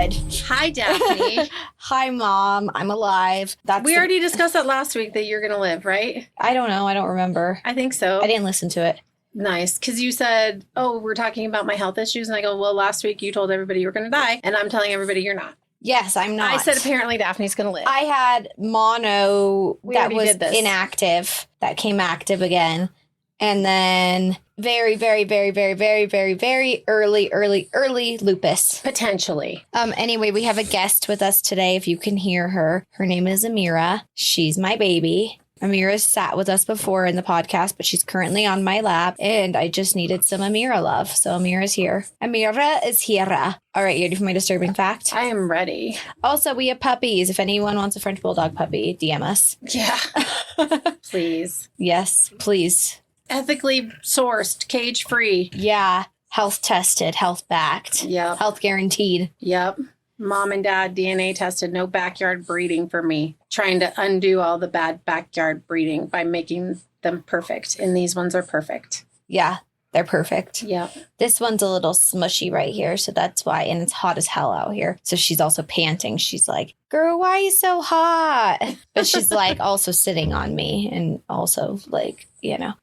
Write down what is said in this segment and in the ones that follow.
good. Hi, Daphne. Hi, Mom. I'm alive. We already discussed that last week that you're going to live, right? I don't know. I don't remember. I think so. I didn't listen to it. Nice. Because you said, we're talking about my health issues. And I go, well, last week you told everybody you were going to die. And I'm telling everybody you're not. Yes, I'm not. I said apparently Daphne's going to live. I had mono that was did this. inactive that came active again. And then very, very, very, very, very, very, very early lupus. Potentially. Anyway, we have a guest with us today. If you can hear her, her name is Amira. She's my baby. Amira's sat with us before in the podcast, but she's currently on my lap, and I just needed some Amira love. So Amira's here. Amira is here. All right, you ready for my disturbing fact? I am ready. Also, we have puppies. If anyone wants a French Bulldog puppy, DM us. Yeah. Please. Yes, please. Ethically sourced, cage-free. Yeah. Health tested, health backed. Yep. Health guaranteed. Yep. Mom and dad DNA tested, no backyard breeding for me. Trying to undo all the bad backyard breeding by making them perfect. And these ones are perfect. Yeah, they're perfect. Yep. This one's a little smushy right here, so that's why. And it's hot as hell out here. So she's also panting. She's like, girl, why are you so hot? But she's like also sitting on me. And also like,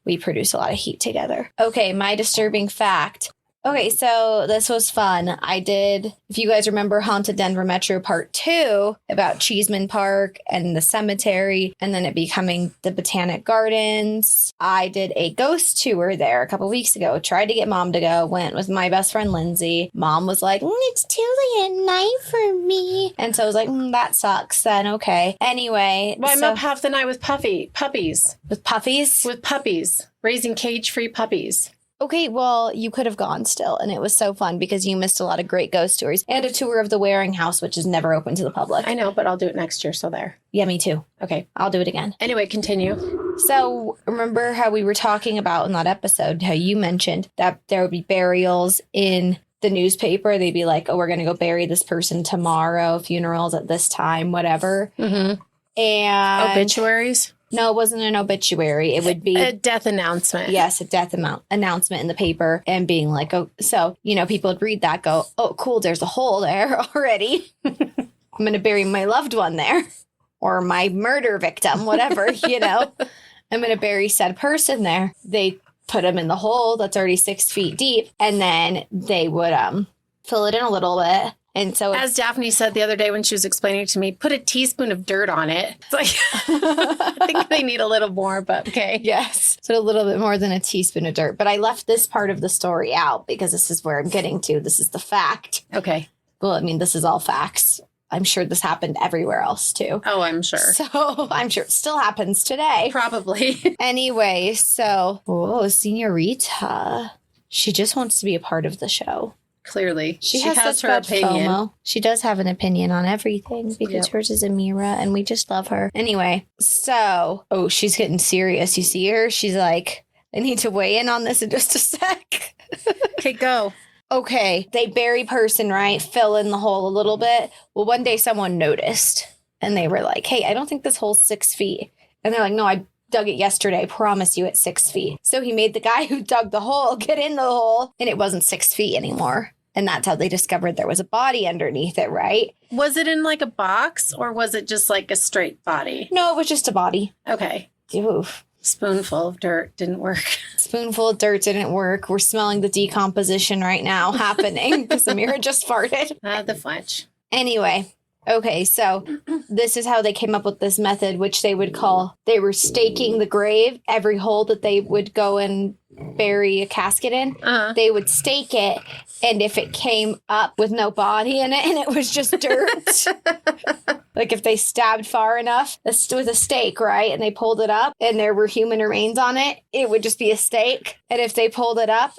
we produce a lot of heat together. Okay, my disturbing fact. Okay, so this was fun. I did, if you guys remember Haunted Denver Metro Part 2 about Cheeseman Park and the cemetery and then it becoming the Botanic Gardens. I did a ghost tour there a couple weeks ago. Tried to get Mom to go. Went with my best friend, Lindsay. Mom was like, it's too late at night for me. And so I was like, that sucks then. Okay. Anyway. Well, I'm up half the night with puppies. With puppies? With puppies. Raising cage-free puppies. Okay, well, you could have gone still, and it was so fun because you missed a lot of great ghost stories and a tour of the Waring House, which is never open to the public. I know, but I'll do it next year, so there. Yeah, me too. Okay. I'll do it again. Anyway, continue. So, remember how we were talking about in that episode, how you mentioned that there would be burials in the newspaper? They'd be like, we're going to go bury this person tomorrow, funerals at this time, whatever. Mm-hmm. And obituaries? No, it wasn't an obituary. It would be a death announcement. Yes, a death announcement in the paper and being like, so, people would read that, go, oh, cool, there's a hole there already. I'm going to bury my loved one there or my murder victim, whatever, I'm going to bury said person there. They put them in the hole that's already 6 feet deep and then they would fill it in a little bit. And so as Daphne said the other day when she was explaining it to me, put a teaspoon of dirt on it. It's like, I think they need a little more, but okay. Yes. So a little bit more than a teaspoon of dirt. But I left this part of the story out because this is where I'm getting to. This is the fact. Okay. Well, this is all facts. I'm sure this happened everywhere else too. Oh, I'm sure. So I'm sure it still happens today. Probably. Anyway, Senorita. She just wants to be a part of the show. Clearly. She has her opinion. FOMO. She does have an opinion on everything because hers is Amira and we just love her. Anyway, so, she's getting serious. You see her? She's like, I need to weigh in on this in just a sec. Okay, go. Okay, they bury person, right? Fill in the hole a little bit. Well, one day someone noticed and they were like, hey, I don't think this hole's 6 feet. And they're like, no, I dug it yesterday. I promise you it's 6 feet. So he made the guy who dug the hole get in the hole and it wasn't 6 feet anymore. And that's how they discovered there was a body underneath it, right? Was it in like a box or was it just like a straight body? No, it was just a body. Okay. Oof. Spoonful of dirt didn't work. Spoonful of dirt didn't work. We're smelling the decomposition right now happening because Amira just farted. The flinch. Anyway. Okay, so this is how they came up with this method, which they were staking the grave, every hole that they would go and bury a casket in. Uh-huh. They would stake it, and if it came up with no body in it and it was just dirt, like if they stabbed far enough with a stake, right, and they pulled it up and there were human remains on it, it would just be a stake. And if they pulled it up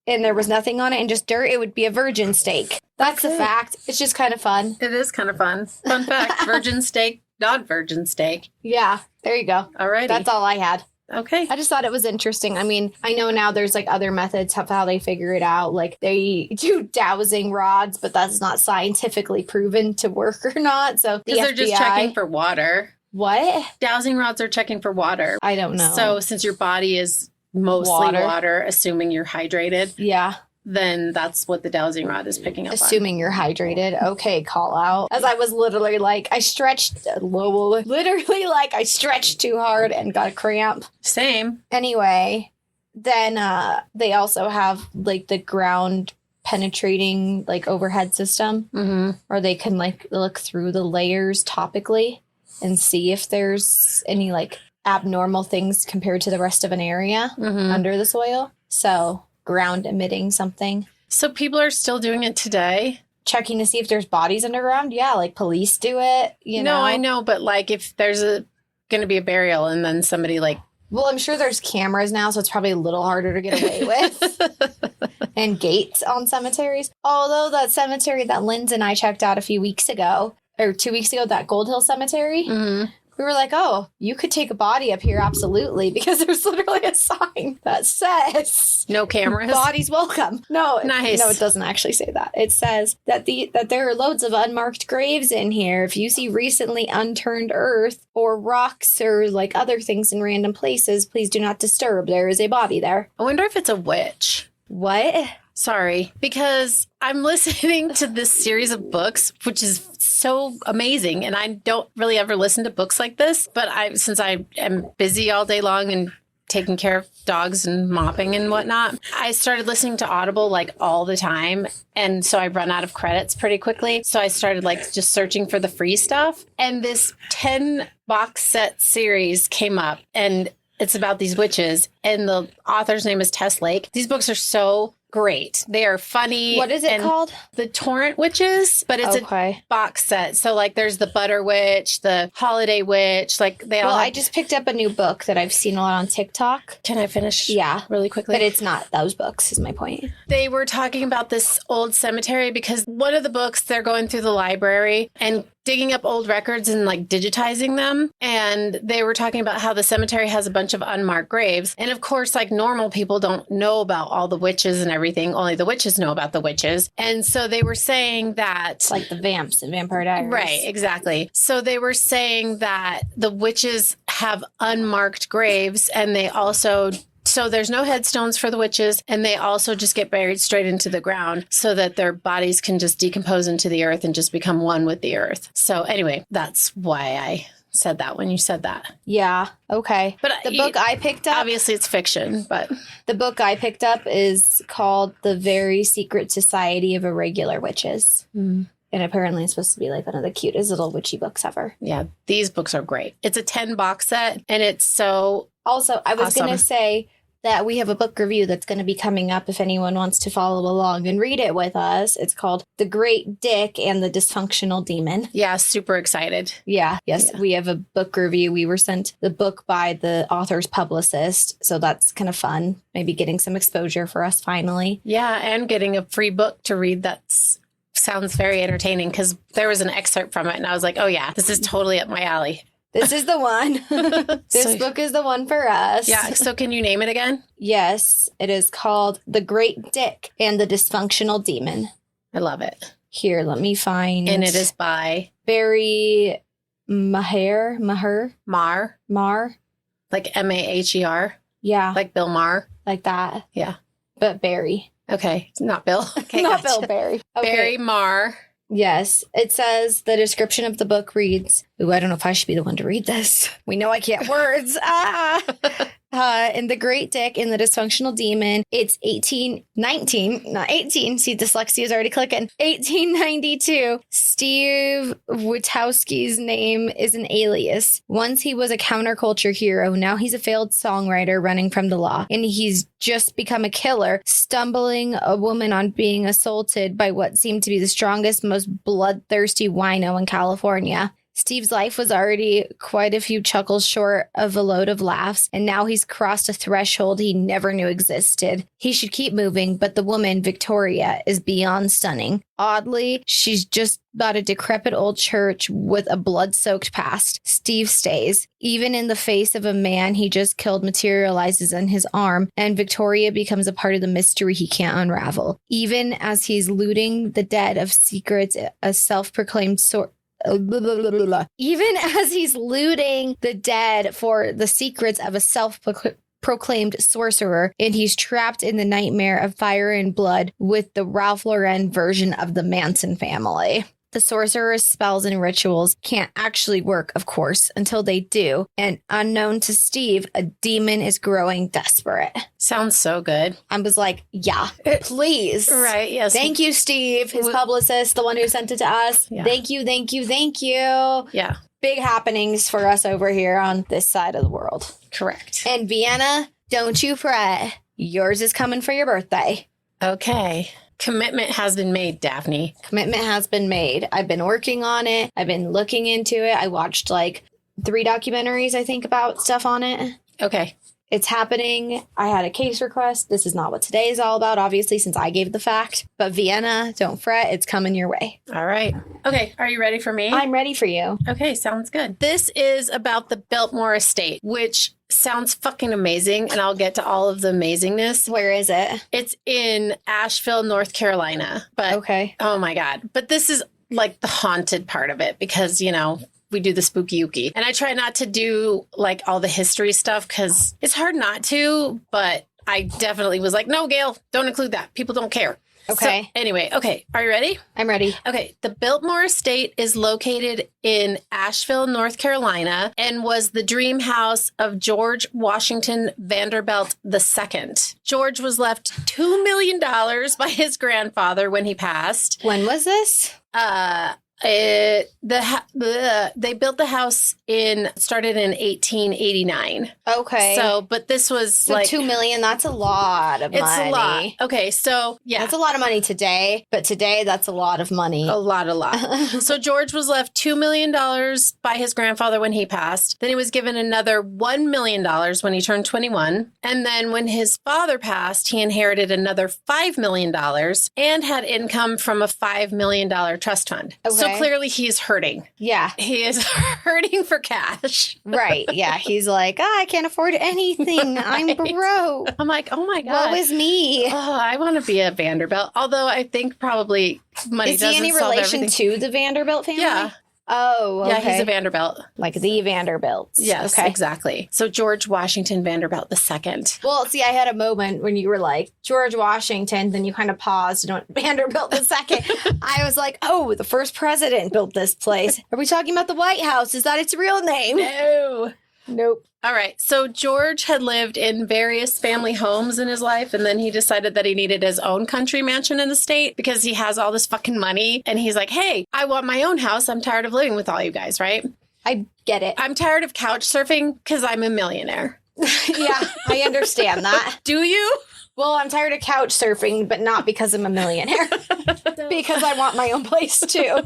and there was nothing on it and just dirt, it would be a virgin steak. That's a fact. It's just kind of fun. It is kind of fun. Fun fact. Virgin steak, not virgin steak. Yeah, there you go. All right. That's all I had. Okay. I just thought it was interesting. I know now there's like other methods of how they figure it out. Like they do dowsing rods, but that's not scientifically proven to work or not. So because they're just checking for water. What? Dowsing rods are checking for water. I don't know. So since your body is mostly water, assuming you're hydrated. Yeah. then that's what the dowsing rod is picking up on. Assuming you're hydrated. Okay, call out. As I was literally like, I stretched too hard and got a cramp. Same. Anyway, then they also have like the ground penetrating like overhead system, or they can like look through the layers topically and see if there's any like abnormal things compared to the rest of an area under the soil. So ground emitting something. So people are still doing it today? Checking to see if there's bodies underground. Yeah, like police do it, you know. No, I know, but like if there's going to be a burial and then somebody like... Well, I'm sure there's cameras now, so it's probably a little harder to get away with. And gates on cemeteries. Although that cemetery that Linz and I checked out a few weeks ago, or 2 weeks ago, that Gold Hill Cemetery, we were like, oh, you could take a body up here, absolutely, because there's literally a sign that says no cameras, bodies welcome. No, nice. No, it doesn't actually say that. It says that that there are loads of unmarked graves in here. If you see recently unturned earth or rocks or like other things in random places, please do not disturb. There is a body there. I wonder if it's a witch. What? Sorry, because I'm listening to this series of books, which is so amazing. And I don't really ever listen to books like this. But since I am busy all day long and taking care of dogs and mopping and whatnot, I started listening to Audible like all the time. And so I run out of credits pretty quickly. So I started like just searching for the free stuff. And this 10 box set series came up, and it's about these witches. And the author's name is Tess Lake. These books are so great. They are funny. What is it called? The Torrent Witches, but it's a box set. So like there's the Butter Witch, the Holiday Witch, like they all I just picked up a new book that I've seen a lot on TikTok. Can I finish? Yeah. Really quickly? But it's not those books is my point. They were talking about this old cemetery because one of the books, they're going through the library and digging up old records and like digitizing them. And they were talking about how the cemetery has a bunch of unmarked graves. And of course, like normal people don't know about all the witches and everything. Only the witches know about the witches. And so they were saying that... It's like the vamps and Vampire Diaries. Right, exactly. So they were saying that the witches have unmarked graves, and they also... So there's no headstones for the witches, and they also just get buried straight into the ground so that their bodies can just decompose into the earth and just become one with the earth. So anyway, that's why I said that when you said that. Yeah. Okay. But the book I picked up... Obviously, it's fiction, but... The book I picked up is called The Very Secret Society of Irregular Witches. And apparently it's supposed to be like one of the cutest little witchy books ever. Yeah, these books are great. It's a 10 box set, and it's so... Also, I was going to say that we have a book review that's going to be coming up if anyone wants to follow along and read it with us. It's called The Great Dick and the Dysfunctional Demon. Yeah, super excited. Yeah, yes. Yeah. We have a book review. We were sent the book by the author's publicist, so that's kind of fun. Maybe getting some exposure for us finally. Yeah, and getting a free book to read that's... sounds very entertaining, because there was an excerpt from it, and I was like, oh yeah, this is totally up my alley. This is the one. This book is the one for us. Yeah. So can you name it again? Yes. It is called The Great Dick and the Dysfunctional Demon. I love it. Here, let me find. And it is by Barry Maher. Like Maher. Yeah. Like Bill Maher. Like that. Yeah. But Barry. Okay. Not Bill. Okay. Not Bill, Barry. Okay. Barry Maher. Yes. It says the description of the book reads, ooh, I don't know if I should be the one to read this. We know I can't words. In The Great Dick and the Dysfunctional Demon, it's 1819, see, dyslexia is already clicking. 1892. Steve Witowski's name is an alias. Once he was a counterculture hero. Now he's a failed songwriter running from the law. And he's just become a killer, stumbling a woman on being assaulted by what seemed to be the strongest, most bloodthirsty wino in California. Steve's life was already quite a few chuckles short of a load of laughs, and now he's crossed a threshold he never knew existed. He should keep moving, but the woman, Victoria, is beyond stunning. Oddly, she's just got a decrepit old church with a blood-soaked past. Steve stays. Even in the face of a man he just killed materializes in his arm, and Victoria becomes a part of the mystery he can't unravel. Even as he's looting the dead of secrets, a self-proclaimed Even as he's looting the dead for the secrets of a self-proclaimed sorcerer, and he's trapped in the nightmare of fire and blood with the Ralph Lauren version of the Manson family. The sorcerer's spells and rituals can't actually work, of course, until they do. And unknown to Steve, a demon is growing desperate. Sounds so good. I was like, yeah, please. Right, yes. Thank you, Steve, his publicist, the one who sent it to us. Yeah. Thank you, thank you, thank you. Yeah, Big happenings for us over here on this side of the world. correct. And Vienna, don't you fret. Yours is coming for your birthday. Okay. Commitment has been made, Daphne. Commitment has been made. I've been working on it. I've been looking into it. I watched like 3 documentaries, I think, about stuff on it. Okay. It's happening. I had a case request. This is not what today is all about, obviously, since I gave the fact. But Vienna, don't fret. It's coming your way. All right. Okay. Are you ready for me? I'm ready for you. Okay. Sounds good. This is about the Biltmore Estate, which sounds fucking amazing. And I'll get to all of the amazingness. Where is it? It's in Asheville, North Carolina. But Okay. oh my God. But this is like the haunted part of it because, you know, we do the spooky ooky. And I try not to do like all the history stuff because it's hard not to, but I definitely was like, no, Gail, don't include that. People don't care. Okay. So, anyway, okay. Are you ready? I'm ready. Okay. The Biltmore Estate is located in Asheville, North Carolina, and was the dream house of George Washington Vanderbilt II. George was left $2 million by his grandfather when he passed. When was this? They built the house started in 1889. Okay. But this was So like $2 million, that's a lot of it's money. a lot. Okay, so yeah. That's a lot of money today, but today that's a lot of money. A lot. So George was left $2 million by his grandfather when he passed. Then he was given another $1 million when he turned 21. And then when his father passed, he inherited another $5 million and had income from a $5 million trust fund. So Okay. clearly he's hurting. Yeah. He is hurting for cash. Right. Yeah. He's like, I can't afford anything. I'm Right. broke. I'm like, oh my God. Woe is me. Oh, I want to be a Vanderbilt. Although I think probably money Is he doesn't any solve relation everything. to the Vanderbilt family? Yeah. Oh, okay. Yeah, he's a Vanderbilt. Like the Vanderbilts. Yes, Okay. exactly. So George Washington Vanderbilt II. Well, see, I had a moment when you were like, George Washington, then you kind of paused and went, Vanderbilt the second. I was like, oh, the first president built this place. Are we talking about the White House? Is that its real name? No. Nope. All right. So George had lived in various family homes in his life, and then he decided that he needed his own country mansion in the state because he has all this fucking money. And he's like, hey, I want my own house. I'm tired of living with all you guys, right? I get it. I'm tired of couch surfing because I'm a millionaire. Yeah, I understand that. Do you? Well, I'm tired of couch surfing, but not because I'm a millionaire. Because I want my own place too.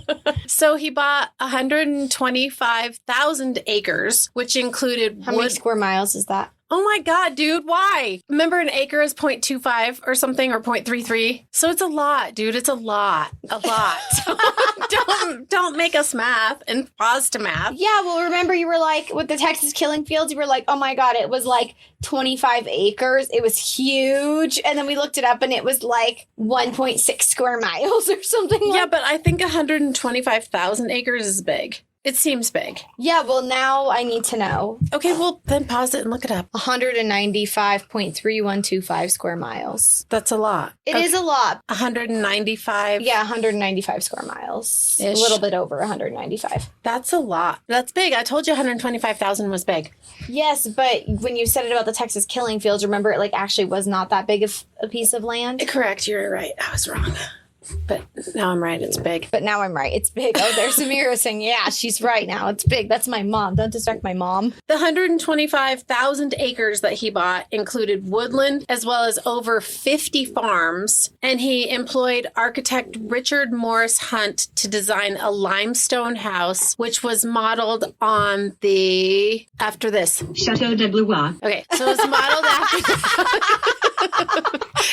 So he bought 125,000 acres, which included How many square miles is that? Oh my God, dude, why? Remember an acre is 0.25 or something or 0.33? So it's a lot, dude. It's a lot. A lot. don't make us math and pause to math. Yeah, well, remember you were like, with the Texas killing fields, you were like, oh my God, it was like 25 acres. It was huge. And then we looked it up and it was like 1.6 square miles or something Yeah, like but I think 125,000 acres is big. It seems big. Yeah, well, now I need to know. Okay, well, then pause it and look it up. 195.3125 square miles. That's a lot. It is a lot. 195. Yeah, 195 square miles. Ish. A little bit over 195. That's a lot. That's big. I told you 125,000 was big. Yes, but when you said it about the Texas killing fields, remember it like actually was not that big of a piece of land? Correct. You're right. I was wrong. But now I'm right. It's big. But now I'm right. It's big. Oh, there's Samira saying, yeah, she's right now. It's big. That's my mom. Don't distract my mom. The 125,000 acres that he bought included woodland as well as over 50 farms. And he employed architect Richard Morris Hunt to design a limestone house, which was modeled on the, after this. Chateau de Blois. Okay, so it's modeled after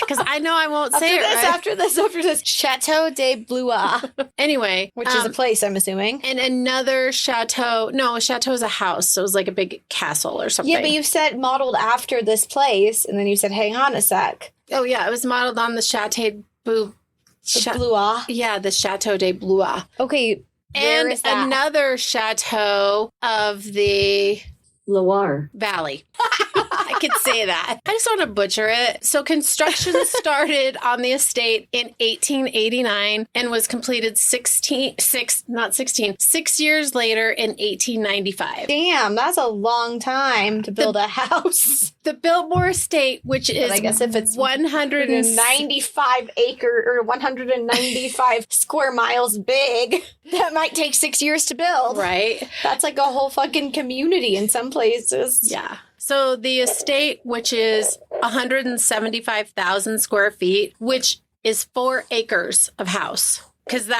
because I know I won't say it right. After this. Chateau de Blois. Anyway. Which is a place, I'm assuming. And another chateau. No, a chateau is a house. So it was like a big castle or something. Yeah, but you said modeled after this place, and then you said, hang on a sec. Oh, yeah. It was modeled on the Chateau Blois. Yeah, the Chateau de Blois. Okay, where And is that? another chateau of the Loire. Valley. I I could say that. I just want to butcher it. So construction started on the estate in 1889 and was completed 6 years later in 1895. Damn, that's a long time to build a house. The Biltmore Estate, which is, I guess if it's 195 acre or 195 square miles big, that might take 6 years to build. Right. That's like a whole fucking community in some places. Yeah. So the estate, which is 175,000 square feet, which is 4 acres of house, because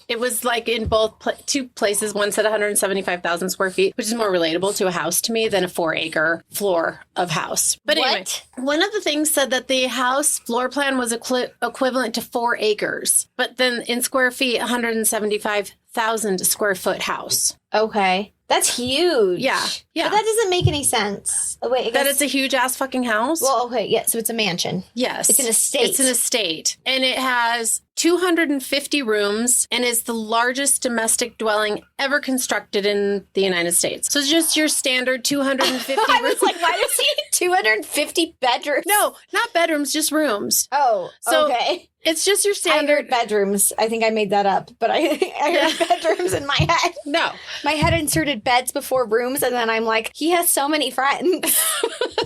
it was like in both two places. One said 175,000 square feet, which is more relatable to a house to me than a 4-acre floor of house. But anyway, one of the things said that the house floor plan was equivalent to 4 acres, but then in square feet, 175,000 square foot house. Okay. That's huge. Yeah. Yeah. But that doesn't make any sense. Oh, wait, that it's a huge ass fucking house? Well, okay. Yeah. So it's a mansion. Yes. It's an estate. It's an estate. And it has 250 rooms and is the largest domestic dwelling ever constructed in the United States. So it's just your standard 250 I was like, why does he need 250 bedrooms? No, not bedrooms, just rooms. Oh, So okay. It's just your I standard heard bedrooms. I think I made that up, but I heard bedrooms in my head. No. My head inserted beds before rooms, and then I'm like, he has so many friends.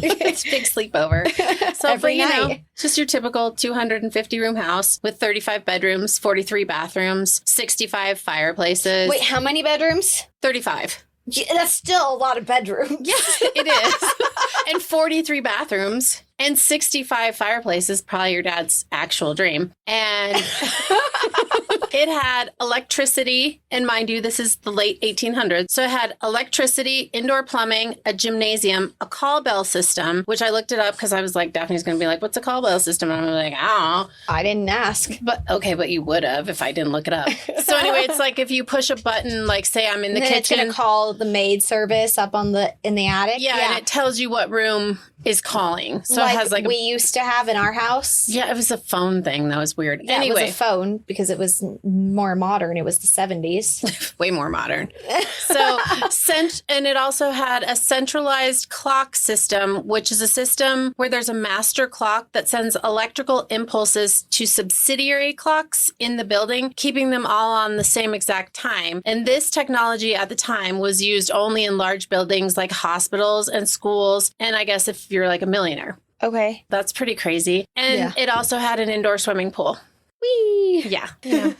It's a big sleepover. So Every night. just your typical 250 room house with 35 bedrooms, 43 bathrooms, 65 fireplaces. Wait, how many bedrooms? 35. Yeah, that's still a lot of bedrooms. Yes, it is. And 43 bathrooms and 65 fireplaces, probably your dad's actual dream. And it had electricity. And mind you, this is the late 1800s. So it had electricity, indoor plumbing, a gymnasium, a call bell system, which I looked it up because I was like, Daphne's going to be like, what's a call bell system? And I'm like, I don't know. I didn't ask. But okay, but you would have if I didn't look it up. So anyway, it's like if you push a button, like say I'm in the Then kitchen. it's going to call the maid service up in the attic. Yeah, and it tells you what room is calling. So like it has like we used to have in our house. Yeah, it was a phone thing. That was weird. Yeah, anyway, it was a phone because it was more modern. It was the 70s. way more modern. So, and it also had a centralized clock system, which is a system where there's a master clock that sends electrical impulses to subsidiary clocks in the building, keeping them all on the same exact time. And this technology at the time was used only in large buildings like hospitals and schools. And I guess if you're like a millionaire. Okay. That's pretty crazy. And it also had an indoor swimming pool. Whee! Yeah.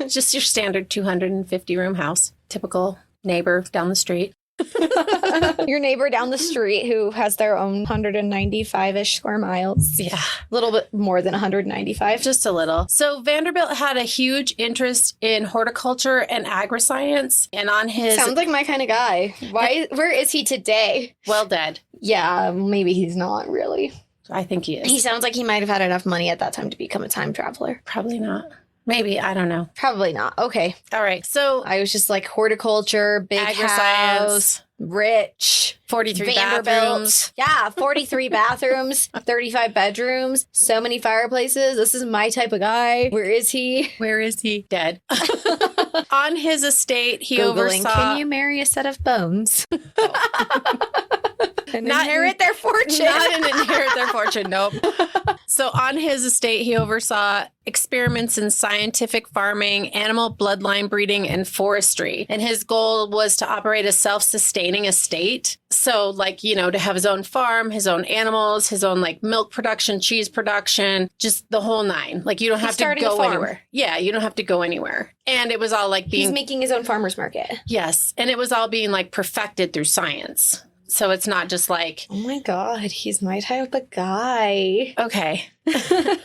Just your standard 250 room house. Typical neighbor down the street. Your neighbor down the street who has their own 195-ish square miles. Yeah. A little bit more than 195. Just a little. So Vanderbilt had a huge interest in horticulture and agriscience. And on his... Sounds like my kind of guy. Where is he today? Well, dead. Yeah, maybe he's not really. I think he is. He sounds like he might have had enough money at that time to become a time traveler. Probably not. Maybe. I don't know. Probably not. Okay. All right. So I was just like horticulture, big house, rich, 43 Vanderbilt. bathrooms. Yeah, 43 bathrooms, 35 bedrooms, so many fireplaces. This is my type of guy. Where is he? Where is he? Dead. On his estate, he Googling, oversaw... can you marry a set of bones? And inherit their fortune. Not an inherit their fortune, nope. So on his estate, he oversaw experiments in scientific farming, animal bloodline breeding, and forestry. And his goal was to operate a self-sustaining estate. So like, to have his own farm, his own animals, his own like milk production, cheese production, just the whole nine. Like you don't have to go anywhere. Yeah, you don't have to go anywhere. And it was all like being... He's making his own farmer's market. Yes. And it was all being like perfected through science. So it's not just like... Oh my God, he's my type of guy. Okay.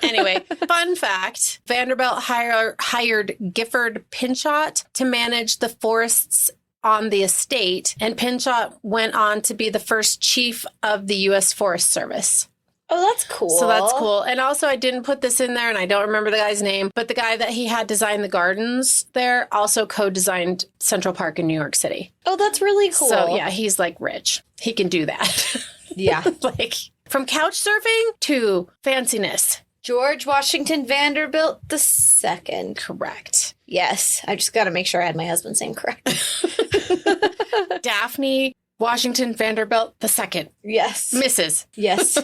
Anyway, fun fact. Vanderbilt hired Gifford Pinchot to manage the forests on the estate. And Pinchot went on to be the first chief of the U.S. Forest Service. Oh, that's cool. So that's cool. And also, I didn't put this in there, and I don't remember the guy's name, but the guy that he had designed the gardens there also co-designed Central Park in New York City. Oh, that's really cool. So, yeah, he's like rich. He can do that. Yeah. Like from couch surfing to fanciness. George Washington Vanderbilt II. Correct. Yes. I just got to make sure I had my husband's name correct. Daphne Washington Vanderbilt II. Yes. Mrs. Yes.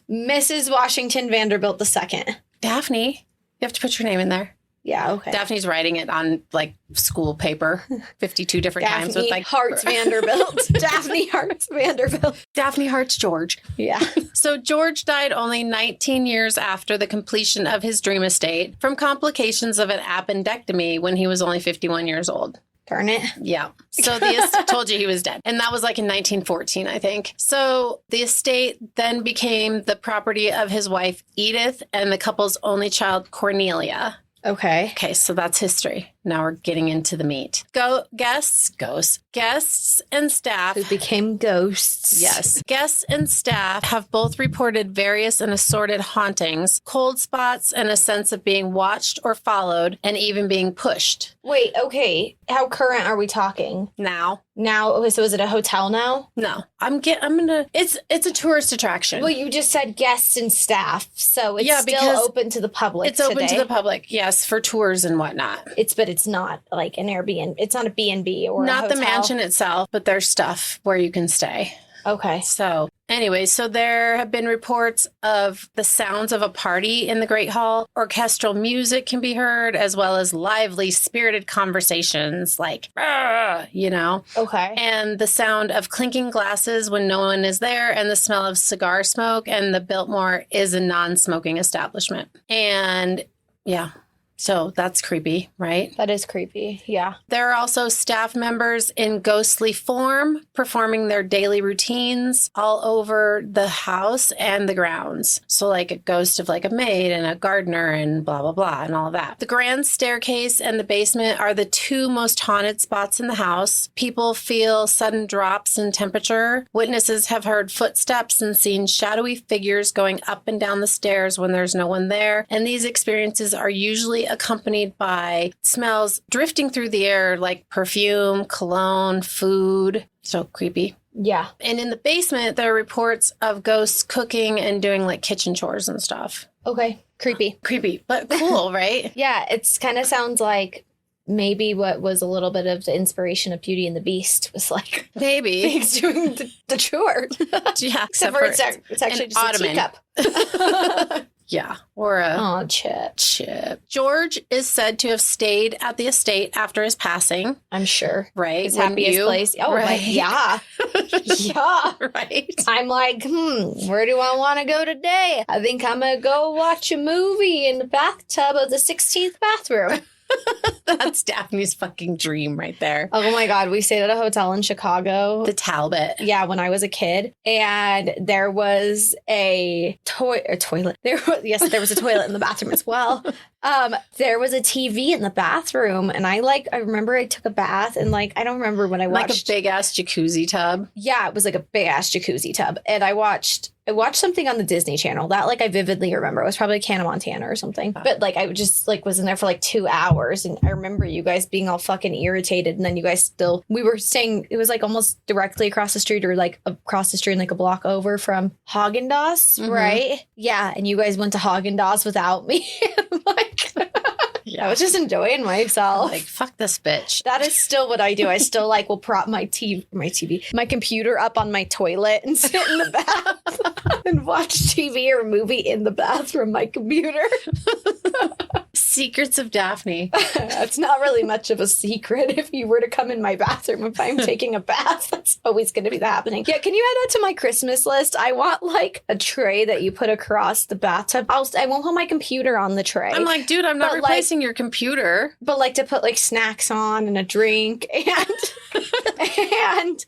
Mrs. Washington Vanderbilt II. Daphne. You have to put your name in there. Yeah, okay. Daphne's writing it on like school paper 52 different times with like Hearts Vanderbilt. Daphne Hearts Vanderbilt. Daphne Hart's George. Yeah. So George died only 19 years after the completion of his dream estate from complications of an appendectomy when he was only 51 years old. Darn it. Yeah. So the estate told you he was dead. And that was like in 1914, I think. So the estate then became the property of his wife, Edith, and the couple's only child, Cornelia. Okay. Okay, so that's history. Now we're getting into the meat. Guests and staff. Who became ghosts. Yes. Guests and staff have both reported various and assorted hauntings, cold spots, and a sense of being watched or followed, and even being pushed. Wait, okay. How current are we talking? Now. Now, so is it a hotel now? No. It's a tourist attraction. Well, you just said guests and staff, so it's still because open to the public. It's open to today. the public, yes, for tours and whatnot. But it's not like an Airbnb. It's not a B&B or Not a the hotel. mansion itself, but there's stuff where you can stay. Okay. So anyway, so there have been reports of the sounds of a party in the Great Hall. Orchestral music can be heard, as well as lively, spirited conversations like, you know. Okay. And the sound of clinking glasses when no one is there, and the smell of cigar smoke. And the Biltmore is a non-smoking establishment. And yeah. So that's creepy, right? That is creepy. Yeah. There are also staff members in ghostly form performing their daily routines all over the house and the grounds. So like a ghost of like a maid and a gardener and blah, blah, blah, and all of that. The grand staircase and the basement are the two most haunted spots in the house. People feel sudden drops in temperature. Witnesses have heard footsteps and seen shadowy figures going up and down the stairs when there's no one there. And these experiences are usually accompanied by smells drifting through the air like perfume, cologne, food. So creepy. Yeah. And in the basement, there are reports of ghosts cooking and doing like kitchen chores and stuff. Okay. Creepy. Creepy, but cool, right? Yeah. It's kind of sounds like maybe what was a little bit of the inspiration of Beauty and the Beast was like Maybe. pigs doing the chore. Yeah, Except for it's actually an just ottoman. a teacup. Yeah, or a Oh, Chip. George is said to have stayed at the estate after his passing, I'm sure. right? His Wouldn't happiest you? place. Oh, right. like, yeah. Yeah. Right. I'm like, where do I want to go today? I think I'm going to go watch a movie in the bathtub of the 16th bathroom. That's Daphne's fucking dream right there. Oh my God. We stayed at a hotel in Chicago. The Talbot. Yeah, when I was a kid, and there was a toilet. There was a toilet in the bathroom as well. There was a TV in the bathroom, and I remember I took a bath, and I don't remember when I watched. Like a big ass jacuzzi tub. Yeah, it was like a big ass jacuzzi tub, and I watched something on the Disney Channel that I vividly remember. It was probably Hannah Montana or something. But I just was in there for 2 hours, and I remember you guys being all fucking irritated, and then you guys we were staying. It was almost directly across the street, or across the street, a block over from Haagen-Dazs, right? Yeah, and you guys went to Haagen-Dazs without me. I was just enjoying myself. Fuck this bitch. That is still what I do. I still will prop my computer up on my toilet and sit in the bath and watch TV or a movie in the bath from my computer. Secrets of Daphne. That's not really much of a secret. If you were to come in my bathroom, if I'm taking a bath, that's always going to be happening. Yeah, can you add that to my Christmas list? I want a tray that you put across the bathtub. I won't put my computer on the tray. I'm like, dude, I'm not replacing your computer. But to put snacks on and a drink and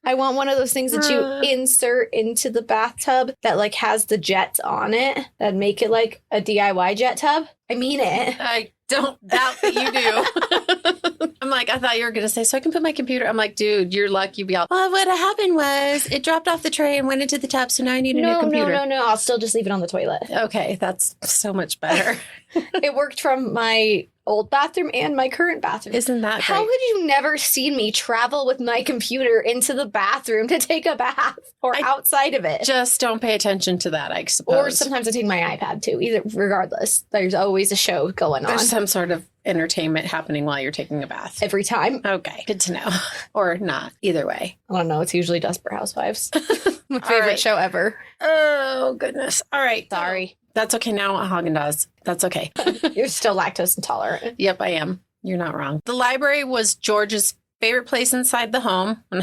I want one of those things that you insert into the bathtub that has the jets on it that make it a DIY jet tub. I mean it. I don't doubt that you do. I'm like, I thought you were going to say, so I can put my computer. I'm like, dude, you're lucky. You'll be all, well, what happened was it dropped off the tray and went into the tub. So now I need a new computer. No. I'll still just leave it on the toilet. Okay. That's so much better. It worked from my old bathroom and my current bathroom. Isn't that How great? could you never seen me travel with my computer into the bathroom to take a bath or outside of it? Just don't pay attention to that, I suppose. Or sometimes I take my iPad too. Either, regardless, there's always a show going on there's some sort of entertainment happening while you're taking a bath. every time. Okay, good to know. Or not. Either way. I don't know. It's usually Desperate Housewives. My All favorite right. show ever. Oh, goodness. All right. Sorry. That's okay now. Haagen-Dazs. That's okay. You're still lactose intolerant. Yep, I am. You're not wrong. The library was George's favorite place inside the home. No,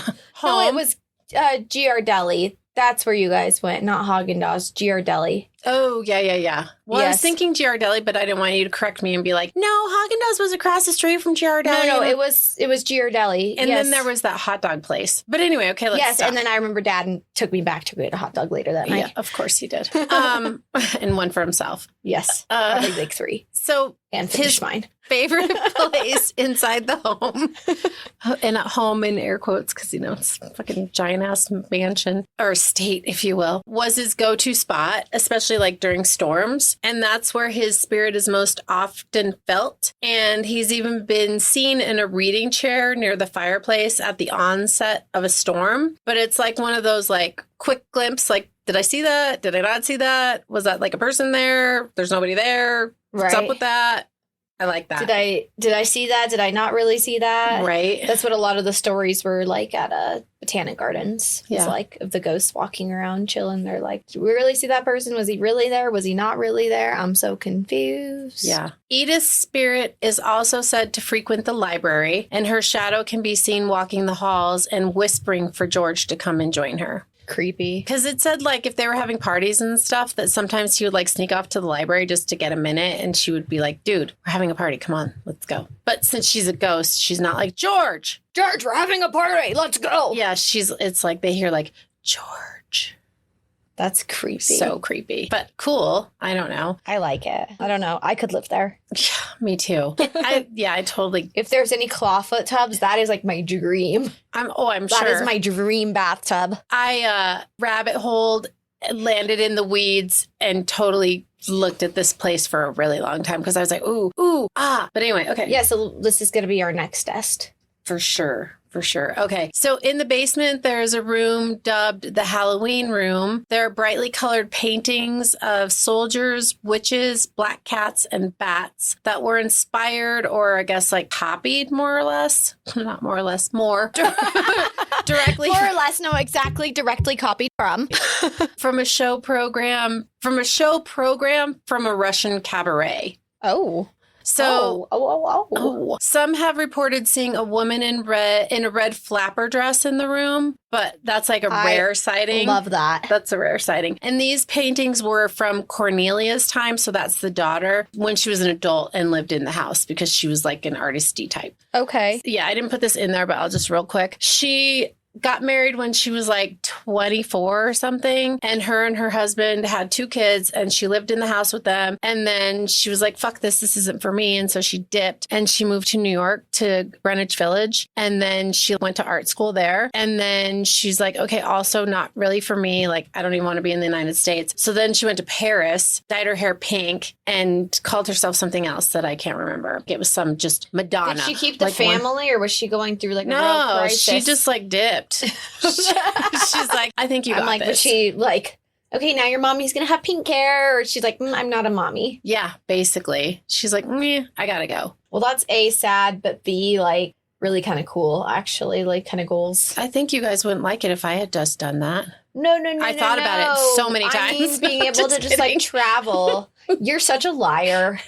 it was Giardelli. That's where you guys went, not Haagen-Dazs. Giardelli. Oh, yeah. Well, I was Yes. thinking Giardelli, but I didn't want you to correct me and be like, no, Haagen-Dazs was across the street from Giardelli. No, it was Giardelli. And yes. then there was that hot dog place. But anyway, okay, let's yes, stop. and then I remember Dad took me back to get a hot dog later that Yeah, night. of course he did. And one for himself. Yes, probably Uh, like 3 so and finish mine. favorite place inside the home, and at home in air quotes because it's a fucking giant ass mansion or estate, if you will, was his go-to spot, especially like during storms, and that's where his spirit is most often felt. And he's even been seen in a reading chair near the fireplace at the onset of a storm. But it's like one of those like quick glimpse, like, did I see that? Did I not see that? Was that like a person there? There's nobody there. What's up Right. with that? I like that. Did I see that? Did I not really see that? Right. That's what a lot of the stories were like at Botanic Gardens. It's Yeah. like of the ghosts walking around chilling. They're like, did we really see that person? Was he really there? Was he not really there? I'm so confused. Yeah. Edith's spirit is also said to frequent the library, and her shadow can be seen walking the halls and whispering for George to come and join her. Creepy. Because it said, like, if they were having parties and stuff, that sometimes he would, like, sneak off to the library just to get a minute, and she would be like, dude, we're having a party. Come on, let's go. But since she's a ghost, she's not like, George, We're having a party. Let's go. yeah, it's like they hear, like, George. That's creepy. So creepy. But cool. I don't know. I like it. I don't know. I could live there. Yeah, me too. I totally, If there's any clawfoot tubs, that is like my dream. I'm That sure. is my dream bathtub. I rabbit holed, landed in the weeds, and totally looked at this place for a really long time because I was like, ooh, ah. But anyway, okay. Yeah, so this is going to be our next test. For sure. Okay. So in the basement, there's a room dubbed the Halloween room. There are brightly colored paintings of soldiers, witches, black cats, and bats that were inspired or I guess like copied more or less. Not more or less, more. Directly More or less, no, exactly directly copied from. from a show program from a Russian cabaret. Oh. So Oh. some have reported seeing a woman in a red flapper dress in the room, but that's like a rare sighting. Love that. That's a rare sighting. And these paintings were from Cornelia's time, so that's the daughter, when she was an adult and lived in the house because she was like an artisty type. Okay. Yeah, I didn't put this in there, but I'll just real quick. She got married when she was like 24 or something, and her husband had 2 kids, and she lived in the house with them. And then she was like, fuck this isn't for me. And so she dipped and she moved to New York to Greenwich Village, and then she went to art school there. And then she's like, okay, also not really for me, like I don't even want to be in the United States. So then she went to Paris, dyed her hair pink, and called herself something else that I can't remember. It was some just Madonna. Did she keep the like one- family, or was she going through like a real No, crisis? she just like dipped. She's like, I think you got I'm like, this. was she like, okay, now your mommy's gonna have pink hair, or she's like, I'm not a mommy. Yeah, basically. She's like, I gotta go. Well, that's A, sad, but B, like really kind of cool, actually, like kind of goals. I think you guys wouldn't like it if I had just done that. No. I thought about it so many I mean, times. being able Just to just like kidding. travel. You're such a liar.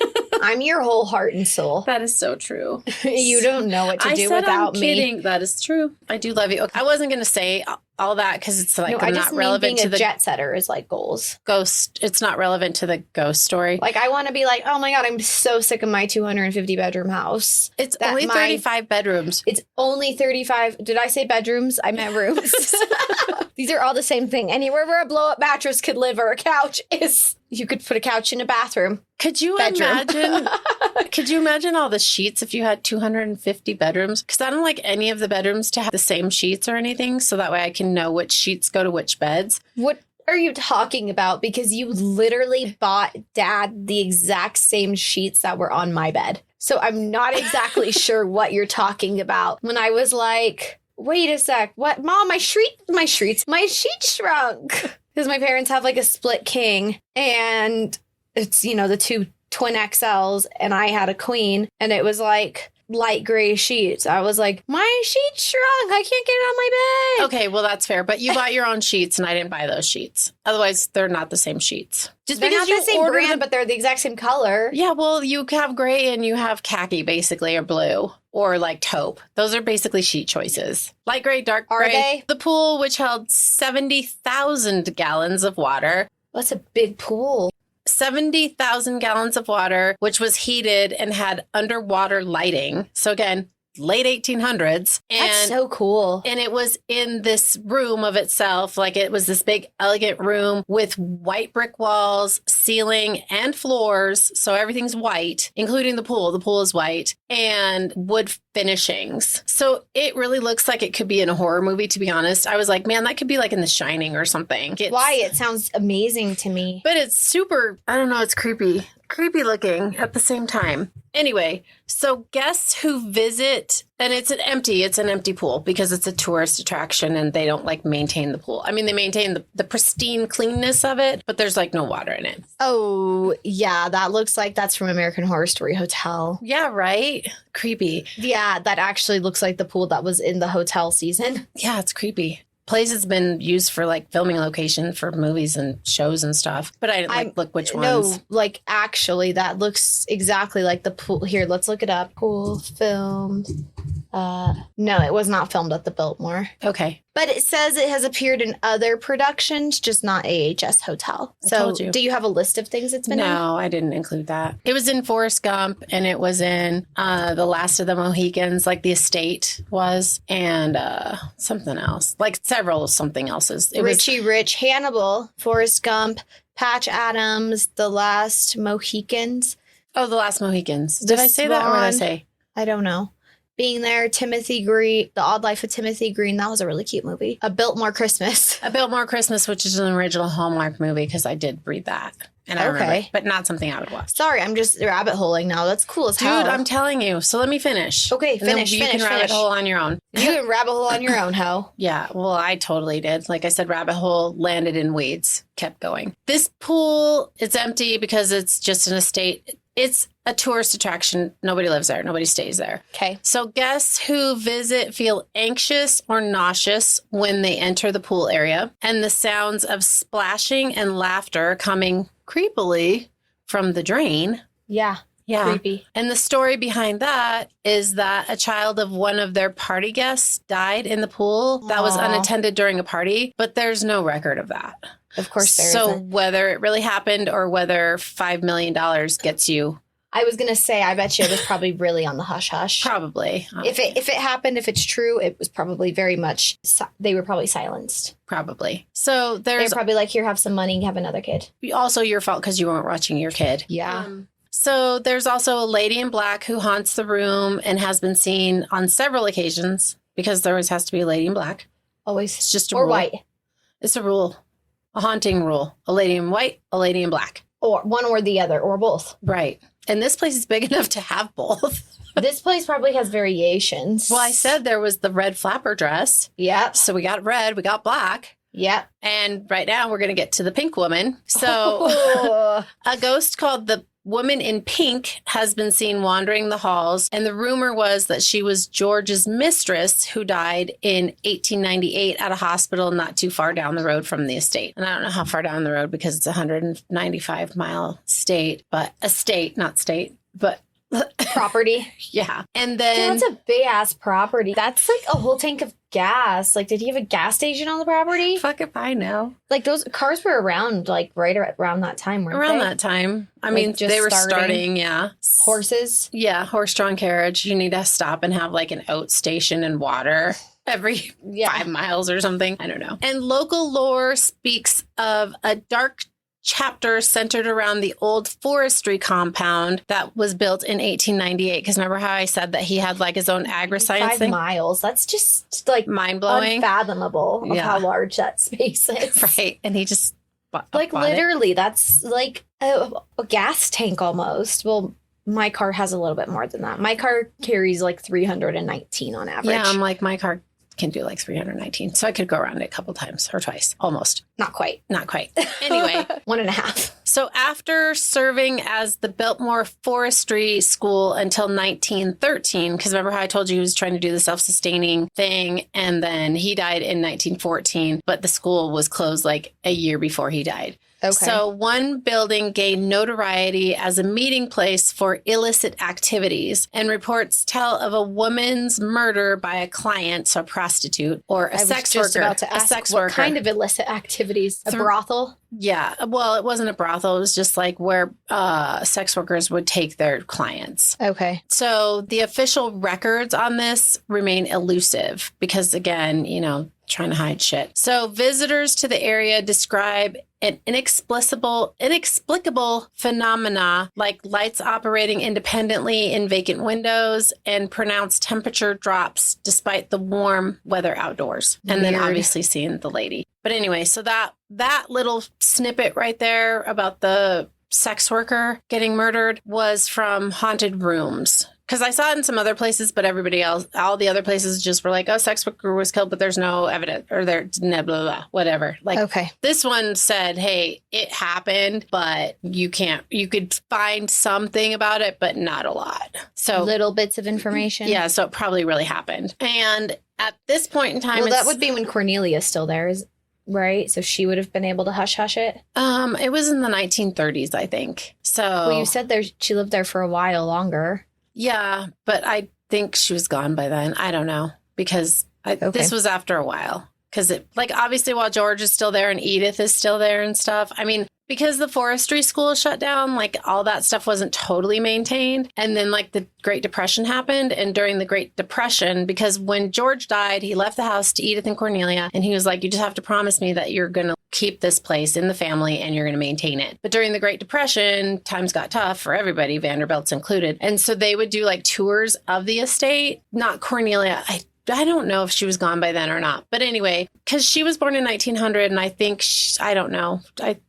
I'm your whole heart and soul. That is so true. You don't know what to I do said without I'm me. kidding. That is true. I do love you. Okay, I wasn't going to say all that because it's like No, I not just mean relevant being to a the jet setter is like goals. ghost. It's not relevant to the ghost story. Like I want to be like, oh my god, I'm so sick of my 250 bedroom house. It's that only my- 35 bedrooms. It's only 35. Did I say bedrooms? I meant rooms. These are all the same thing. Anywhere where a blow up mattress could live or a couch is, you could put a couch in a bathroom. Could you Bedroom. imagine? Could you imagine all the sheets if you had 250 bedrooms? Because I don't like any of the bedrooms to have the same sheets or anything, so that way I can know which sheets go to which beds. What are you talking about? Because you literally bought Dad the exact same sheets that were on my bed. So I'm not exactly sure what you're talking about. When I was like, wait a sec, what? Mom, my sheet shrunk. Because my parents have like a split king and it's, the two twin XLs and I had a queen and it was like light gray sheets. I was like, my sheet shrunk. I can't get it on my bed. Okay, well, that's fair. But you bought your own sheets and I didn't buy those sheets. Otherwise, they're not the same sheets. Just They're because not you the same ordered brand, them. but they're the exact same color. Yeah, well, you have gray and you have khaki, basically, or blue, or like taupe. Those are basically sheet choices. Light gray, dark gray. Are they? The pool, which held 70,000 gallons of water. That's a big pool. 70,000 gallons of water, which was heated and had underwater lighting. So again, late 1800s. That's so cool. And it was in this room of itself. Like it was this big, elegant room with white brick walls, ceiling, and floors. So everything's white, including the pool. The pool is white and wood finishings. So it really looks like it could be in a horror movie, to be honest. I was like, man, that could be like in The Shining or something. Why? It sounds amazing to me. But it's super, I don't know, it's creepy looking at the same time. Anyway, so guests who visit, and it's an empty pool because it's a tourist attraction and they don't like maintain the pool. I mean, they maintain the pristine cleanness of it, but there's like no water in it. Oh, yeah. That looks like that's from American Horror Story Hotel. Yeah, right? Creepy. Yeah, that actually looks like the pool that was in the hotel season. Yeah, it's creepy. Place has been used for like filming location for movies and shows and stuff, but I didn't look which ones. No, like actually that looks exactly like the pool. Here, let's look it up. Pool filmed. No, it was not filmed at the Biltmore. Okay. But it says it has appeared in other productions, just not AHS Hotel. I told you. Do you have a list of things it's been in? No, I didn't include that. It was in Forrest Gump and it was in The Last of the Mohicans, like The Estate was, and something else, like several something else's. Richie Rich, Hannibal, Forrest Gump, Patch Adams, The Last Mohicans. Oh, The Last Mohicans. Did I say that or what did I say? I don't know. Being There, Timothy Green, The Odd Life of Timothy Green. That was a really cute movie. A Biltmore Christmas. A Biltmore Christmas, which is an original Hallmark movie because I did read that. And I remember it, but not something I would watch. Sorry, I'm just rabbit holing now. That's cool as hell. Dude, I'm telling you. So let me finish. Okay, finish. You can rabbit hole on your own. You can rabbit hole on your own, ho. Yeah, well, I totally did. Like I said, rabbit hole, landed in weeds, kept going. This pool, it's empty because it's just an estate. It's a tourist attraction. Nobody lives there. Nobody stays there. Okay. So guests who visit feel anxious or nauseous when they enter the pool area, and the sounds of splashing and laughter coming creepily from the drain. Yeah. Yeah. Creepy. And the story behind that is that a child of one of their party guests died in the pool that was unattended during a party, but there's no record of that. Of course there So isn't. whether it really happened or whether $5 million gets you. I was going to say, I bet you it was probably really on the hush hush. Probably. If it happened, if it's true, it was probably very much, they were probably silenced. Probably. So They're there's probably like, here, have some money, have another kid. also your fault because you weren't watching your kid. Yeah. So there's also a lady in black who haunts the room and has been seen on several occasions because there always has to be a lady in black. Always. It's just a or rule. white. It's a rule. A haunting rule. A lady in white, a lady in black. Or one or the other, or both. Right. And this place is big enough to have both. This place probably has variations. Well, I said there was the red flapper dress. Yep. So we got red, we got black. Yep. And right now we're going to get to the pink woman. So a ghost called the Woman in Pink has been seen wandering the halls. And the rumor was that she was George's mistress who died in 1898 at a hospital not too far down the road from the estate. And I don't know how far down the road because it's a 195-mile state, but a state, not state, but property. Yeah. And then Dude, that's a big ass property. That's like a whole tank of gas. Like, did he have a gas station on the property? fuck if I know. Like, those cars were around, like, right around that time, weren't Around they? that time. I Like, mean, just they were starting? starting, yeah. Horses. Yeah, horse-drawn carriage. You need to stop and have like an oat station and water every 5 miles or something. I don't know. And local lore speaks of a dark chapter centered around the old forestry compound that was built in 1898. Because remember how I said that he had like his own agri-science 5 thing? miles. That's just like Mind-blowing. unfathomable of Yeah. how large that space is. Right. And he just Like bought it. literally, that's like a gas tank almost. Well, My car has a little bit more than that. My car carries like 319 on average. Yeah, I'm like, my car can do like 319. So I could go around it a couple times or twice. Almost. Not quite. Not quite. Anyway. 1.5. So after serving as the Biltmore Forestry School until 1913, because remember how I told you he was trying to do the self-sustaining thing, and then he died in 1914, but the school was closed like a year before he died. Okay. So one building gained notoriety as a meeting place for illicit activities, and reports tell of a woman's murder by a client, so a prostitute, or a sex worker. I was just about to ask, what kind of illicit activities? A brothel? Yeah. Well, it wasn't a brothel. It was just like where sex workers would take their clients. Okay. So the official records on this remain elusive because, again, trying to hide shit. So visitors to the area describe an inexplicable phenomena like lights operating independently in vacant windows and pronounced temperature drops despite the warm weather outdoors. And then obviously seeing the lady. But anyway, so that little snippet right there about the sex worker getting murdered was from Haunted Rooms. Because I saw it in some other places, but everybody else, all the other places just were like, oh, sex worker was killed, but there's no evidence, or there's blah, blah, blah, whatever. Like, okay. This one said, hey, it happened, but you could find something about it, but not a lot. So little bits of information. Yeah, so it probably really happened. And at this point in time, well, that would be when Cornelia's still there, right? So she would have been able to hush it. It was in the 1930s, I think. So well, you said she lived there for a while longer. Yeah, but I think she was gone by then. I don't know because this was after a while. Because obviously while George is still there and Edith is still there and stuff. I mean, because the forestry school shut down, all that stuff wasn't totally maintained. And then the Great Depression happened. And during the Great Depression, because when George died, he left the house to Edith and Cornelia. And he was like, you just have to promise me that you're going to keep this place in the family and you're going to maintain it. But during the Great Depression, times got tough for everybody, Vanderbilt's included. And so they would do tours of the estate. Not Cornelia. I don't know if she was gone by then or not. But anyway, because she was born in 1900 and I think, I don't know.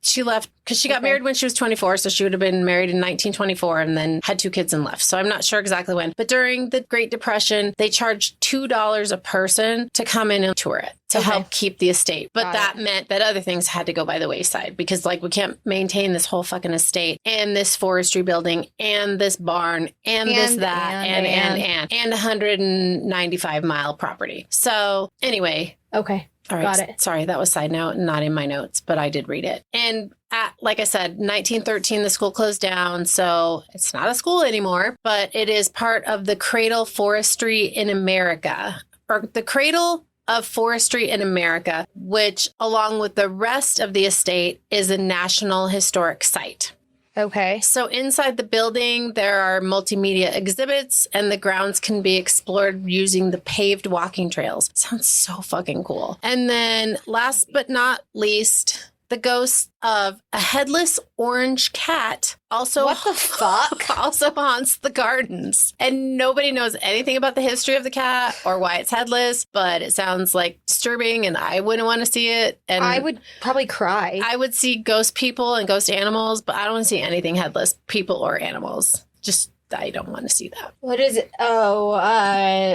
She left because she got married when she was 24. So she would have been married in 1924 and then had 2 kids and left. So I'm not sure exactly when. But during the Great Depression, they charged $2 a person to come in and tour it to help keep the estate. But that meant that other things had to go by the wayside because we can't maintain this whole fucking estate and this forestry building and this barn and this, that, and 195-mile property. So anyway. Okay. All right. Got it. Sorry, that was side note, not in my notes, but I did read it. And like I said, 1913, the school closed down. So it's not a school anymore, but it is part of the Cradle Forestry in America, or the Cradle of Forestry in America, which along with the rest of the estate is a National Historic Site. Okay. So inside the building, there are multimedia exhibits and the grounds can be explored using the paved walking trails. Sounds so fucking cool. And then last but not least, the ghost of a headless orange cat also what the fuck also haunts the gardens. And nobody knows anything about the history of the cat or why it's headless, but it sounds disturbing and I wouldn't want to see it. And I would probably cry. I would see ghost people and ghost animals, but I don't want to see anything headless, people or animals. Just I don't want to see that. What is it? Oh,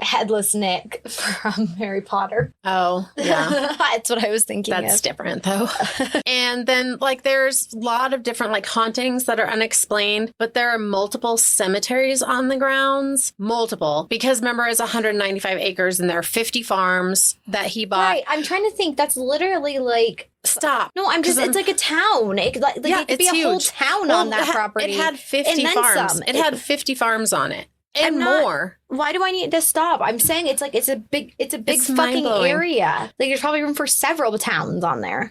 Headless Nick from Harry Potter. Oh, yeah. That's what I was thinking That's of. different, though. And then, there's a lot of different, hauntings that are unexplained, but there are multiple cemeteries on the grounds. Multiple. Because, remember, it's 195 acres, and there are 50 farms that he bought. Right. I'm trying to think. That's literally Stop. No, it's like a town. It could be a huge. whole town on that property. It had 50 farms. It had 50 farms on it. And more. Why do I need to stop? I'm saying it's a big fucking area. There's probably room for several towns on there.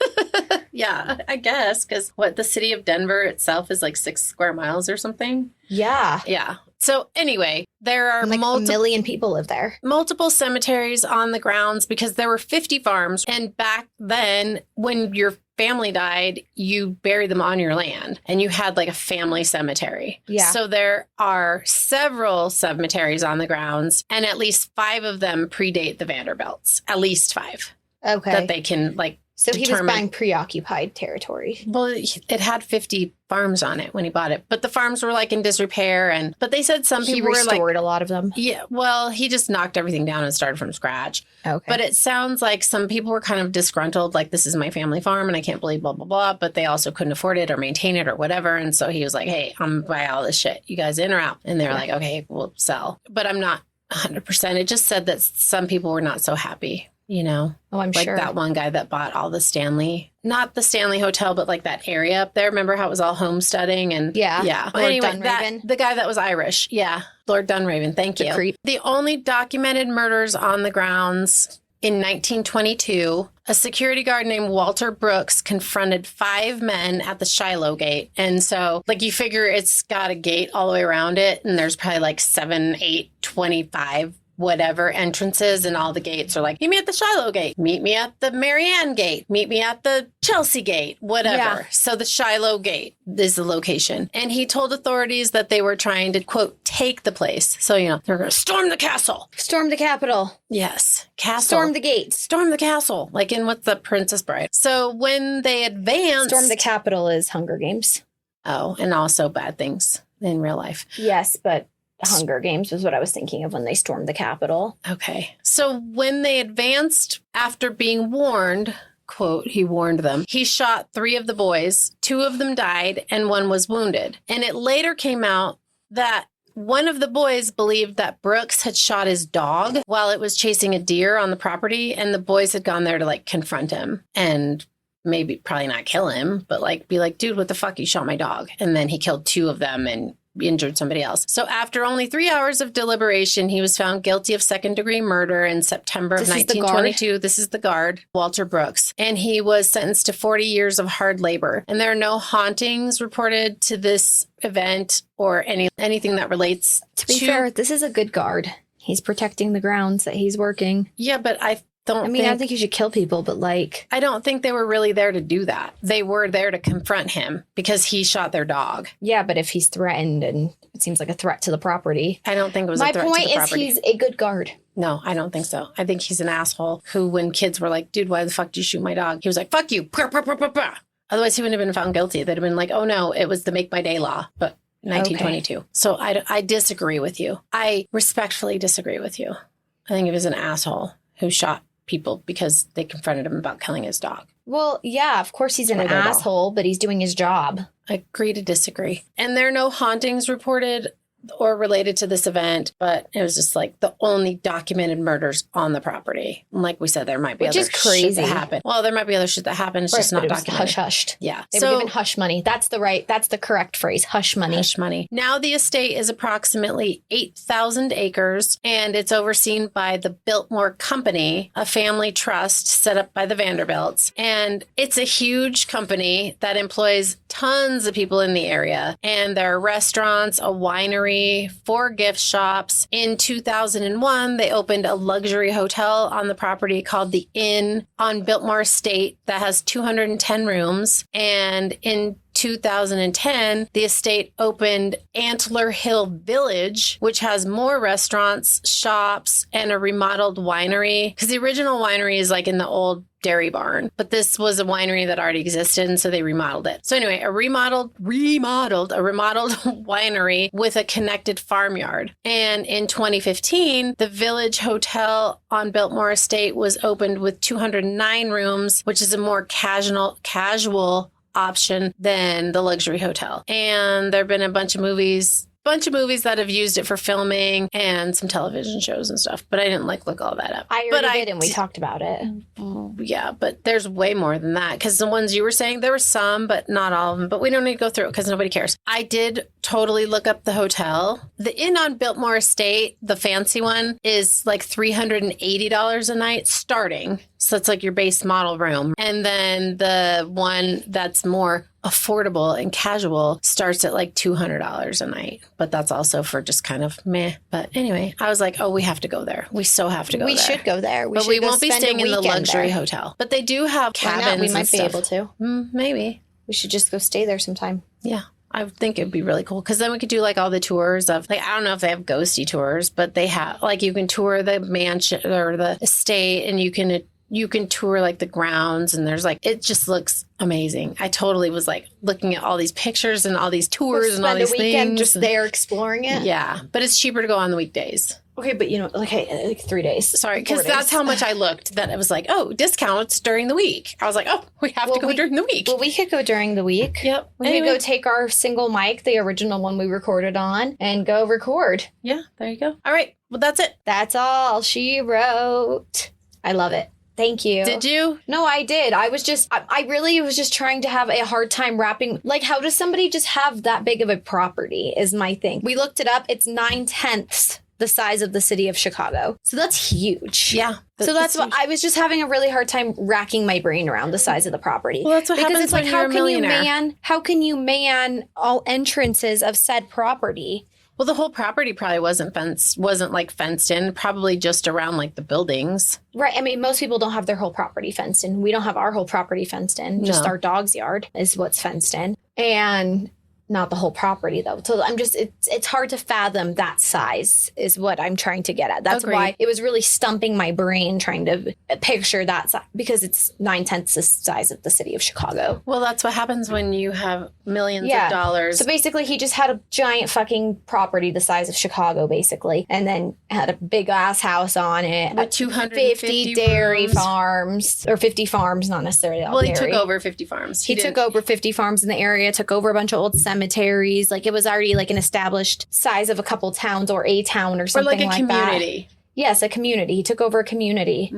Yeah, I guess. Because the city of Denver itself is 6 square miles or something. Yeah. Yeah. So anyway, there are a million people live there. Multiple cemeteries on the grounds because there were 50 farms. And back then, when your family died, you buried them on your land and you had a family cemetery. Yeah. So there are several cemeteries on the grounds and at least 5 of them predate the Vanderbilts. At least 5. Okay. That they can So he was determine. buying preoccupied territory. Well, it had 50 farms on it when he bought it, but the farms were like in disrepair. But they said some He people were like, restored a lot of them. yeah, well, he just knocked everything down and started from scratch. Okay. But it sounds like some people were kind of disgruntled, like, this is my family farm and I can't believe blah, blah, blah. But they also couldn't afford it or maintain it or whatever. And so he was like, hey, I'm going to buy all this shit. You guys in or out? And they're like, okay, we'll sell. But I'm not 100%. It just said that some people were not so happy, you know? Oh, I'm like sure. that one guy that bought all the Stanley, not the Stanley Hotel, but like that area up there. Remember how it was all homesteading and Yeah. yeah. Lord Anyway, Dunraven. the guy that was Irish, yeah, Lord Dunraven. Thank The you. creep. The only documented murders on the grounds in 1922, a security guard named Walter Brooks confronted 5 men at the Shiloh Gate. And so, like, you figure it's got a gate all the way around it, and there's probably like 7, 8, 25 whatever entrances, and all the gates are like, meet me at the Shiloh Gate, meet me at the Marianne Gate, meet me at the Chelsea Gate, whatever. Yeah. So the Shiloh Gate is the location. And he told authorities that they were trying to, quote, take the place. So, you know, they're going to storm the castle. Storm the Capitol. Yes. Castle. Storm the gates. Storm the castle. Like in what's the Princess Bride. So when they advanced. Storm the Capitol is Hunger Games. Oh, and also bad things in real life. Yes, but Hunger Games was what I was thinking of when they stormed the Capitol. Okay. So when they advanced after being warned, quote, he warned them, he shot 3 of the boys. 2 of them died and 1 was wounded. And it later came out that one of the boys believed that Brooks had shot his dog while it was chasing a deer on the property. And the boys had gone there to like confront him and maybe probably not kill him, but like be like, dude, what the fuck? You shot my dog. And then he killed 2 of them and injured somebody else. So after only 3 hours of deliberation, he was found guilty of second-degree murder in September of This is the 1922. This is the guard, Walter Brooks. And he was sentenced to 40 years of hard labor. And there are no hauntings reported to this event or anything that relates To be fair, this is a good guard. He's protecting the grounds that he's working. Yeah, but I don't I think you should kill people, but like... I don't think they were really there to do that. They were there to confront him because he shot their dog. Yeah, but if he's threatened and it seems like a threat to the property... I don't think it was My a threat to point the is property. he's a good guard. No, I don't think so. I think he's an asshole who, when kids were like, dude, why the fuck did you shoot my dog? He was like, fuck you. Otherwise, he wouldn't have been found guilty. They'd have been like, oh no, it was the make my day law. But 1922. Okay. So I disagree with you. I respectfully disagree with you. I think he was an asshole who shot people because they confronted him about killing his dog. Well, yeah, of course he's an asshole, but he's doing his job. I agree to disagree. And there are no hauntings reported or related to this event, but it was just like the only documented murders on the property. And like we said, there might be Which other is crazy. shit that happened. Well, there might be other shit that happened. It's just not documented. Hush-hushed. Yeah. They were given hush money. That's the correct phrase. Hush money. Hush money. Now the estate is approximately 8,000 acres and it's overseen by the Biltmore Company, a family trust set up by the Vanderbilts. And it's a huge company that employs tons of people in the area. And there are restaurants, a winery, 4 gift shops. In 2001, they opened a luxury hotel on the property called the Inn on Biltmore Estate that has 210 rooms. And in 2010, the estate opened Antler Hill Village, which has more restaurants, shops, and a remodeled winery. Because the original winery is like in the old dairy barn, but this was a winery that already existed, and so they remodeled it. So anyway, a remodeled winery with a connected farmyard. And in 2015, the Village Hotel on Biltmore Estate was opened with 209 rooms, which is a more casual option than the luxury hotel. And there have been a bunch of movies that have used it for filming and some television shows and stuff, but I didn't look all that up. I already did, and we talked about it. Yeah, but there's way more than that, because the ones you were saying, there were some, but not all of them, but we don't need to go through it because nobody cares. I did totally look up the hotel. The Inn on Biltmore Estate, the fancy one, is like $380 a night starting. So it's like your base model room. And then the one that's more affordable and casual starts at like $200 a night. But that's also for just kind of meh. But anyway, I was like, oh, we have to go there. We so have to go there. We should go there. But we won't be staying in the luxury hotel. But they do have cabins. We might be able to. Maybe. We should just go stay there sometime. Yeah. I think it'd be really cool because then we could do like all the tours of like, I don't know if they have ghosty tours, but they have like you can tour the mansion or the estate and you can you can tour like the grounds, and there's like, it just looks amazing. I totally was like looking at all these pictures and all these tours and all these Spend a weekend things. just there exploring it. Yeah, but it's cheaper to go on the weekdays. Okay, but like 3 days. Sorry, because 4 days. that's how much I looked. That it was like, oh, discounts during the week. I was like, oh, we have to go during the week. Well, we could go during the week. Yep. We could go take our single mic, the original one we recorded on, and go record. Yeah, there you go. All right. Well, that's it. That's all she wrote. I love it. Thank you. Did you? No, I did. I really was just trying to have a hard time wrapping. Like, how does somebody just have that big of a property is my thing. We looked it up. It's 9/10 the size of the city of Chicago. So that's huge. Yeah. So that's what I was just having a really hard time racking my brain around the size of the property. Well, that's what because happens it's like, when you're a millionaire. how can you man all entrances of said property? Well, the whole property probably wasn't fenced in, probably just around like the buildings. Right. I mean, most people don't have their whole property fenced in. We don't have our whole property fenced in. Just our dog's yard is what's fenced in. And not the whole property, though. So it's hard to fathom that size is what I'm trying to get at. That's why it was really stumping my brain trying to picture that size, because it's 9/10 the size of the city of Chicago. Well, that's what happens when you have millions of dollars. So basically, he just had a giant fucking property the size of Chicago, basically, and then had a big ass house on it. With 250 dairy rooms. farms, or 50 farms, not necessarily all dairy. He took over 50 farms. He took over 50 farms in the area, took over a bunch of old cemeteries. Like, it was already like an established size of a couple towns or a town or something like that. Or like a community. Yes, a community. He took over a community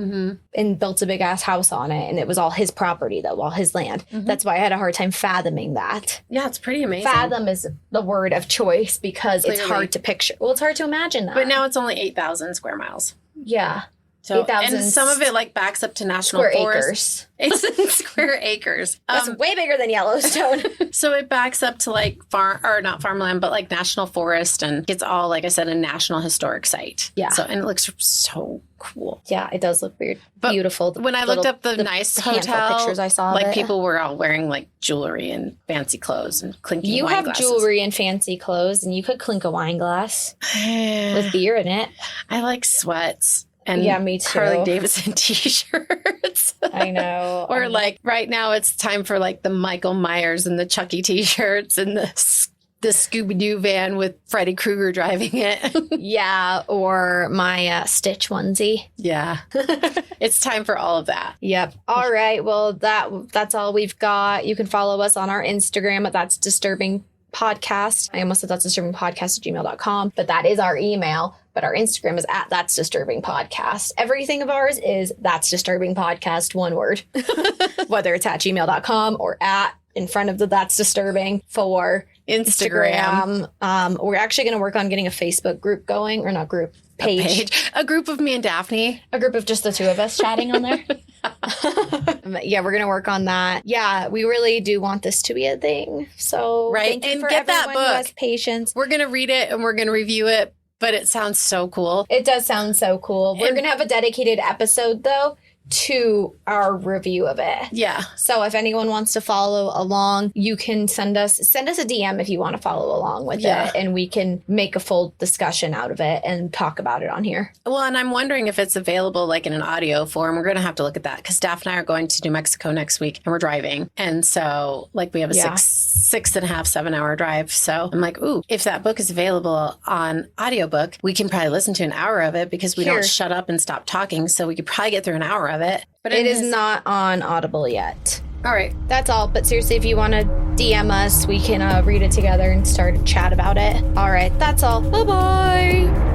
and built a big ass house on it. And it was all his property, though, all his land. That's why I had a hard time fathoming that. Yeah, it's pretty amazing. Fathom is the word of choice because it's hard to picture. Well, it's hard to imagine that. But now it's only 8,000 square miles. Yeah. So, and some of it like backs up to national forest. It's in square acres. That's way bigger than Yellowstone. So it backs up to like not farmland, but like national forest, and it's all, like I said, a national historic site. Yeah. So, and it looks so cool. Yeah, it does look weird. But beautiful. When I looked up the nice hotel, pictures I saw, like people were all wearing like jewelry and fancy clothes and clinking You wine have glasses. jewelry and fancy clothes, and you could clink a wine glass with beer in it. I like sweats. And yeah, me too. Harley Davidson t-shirts. I know. Or like right now it's time for like the Michael Myers and the Chucky t-shirts and the Scooby-Doo van with Freddy Krueger driving it. Yeah, or my Stitch onesie. Yeah. It's time for all of that. Yep. All right. Well, that's all we've got. You can follow us on our Instagram at That's Disturbing Podcast. I almost said That's Disturbing Podcast at gmail.com, but that is our email. But our Instagram is at That's Disturbing Podcast. Everything of ours is That's Disturbing Podcast, one word. Whether it's at gmail.com or at in front of the That's Disturbing for Instagram. We're actually going to work on getting a Facebook group going, or not group, page. A group of me and Daphne. A group of just the two of us chatting on there. Yeah, we're going to work on that. Yeah, we really do want this to be a thing. So thank you and for get that everyone book. who has patience. We're going to read it and we're going to review it, but it sounds so cool. It does sound so cool. We're going to have a dedicated episode, though, to our review of it. Yeah. So if anyone wants to follow along, you can send us a DM if you want to follow along with it, and we can make a full discussion out of it and talk about it on here. Well, and I'm wondering if it's available like in an audio form. We're going to have to look at that because Daphne and I are going to New Mexico next week and we're driving. And so like we have a 6.5, 7 hour drive. So I'm like, ooh, if that book is available on audiobook, we can probably listen to an hour of it because we don't shut up and stop talking. So we could probably get through an hour of it. But it is not on Audible yet. All right. That's all. But seriously, if you want to DM us, we can read it together and start a chat about it. All right. That's all. Bye-bye.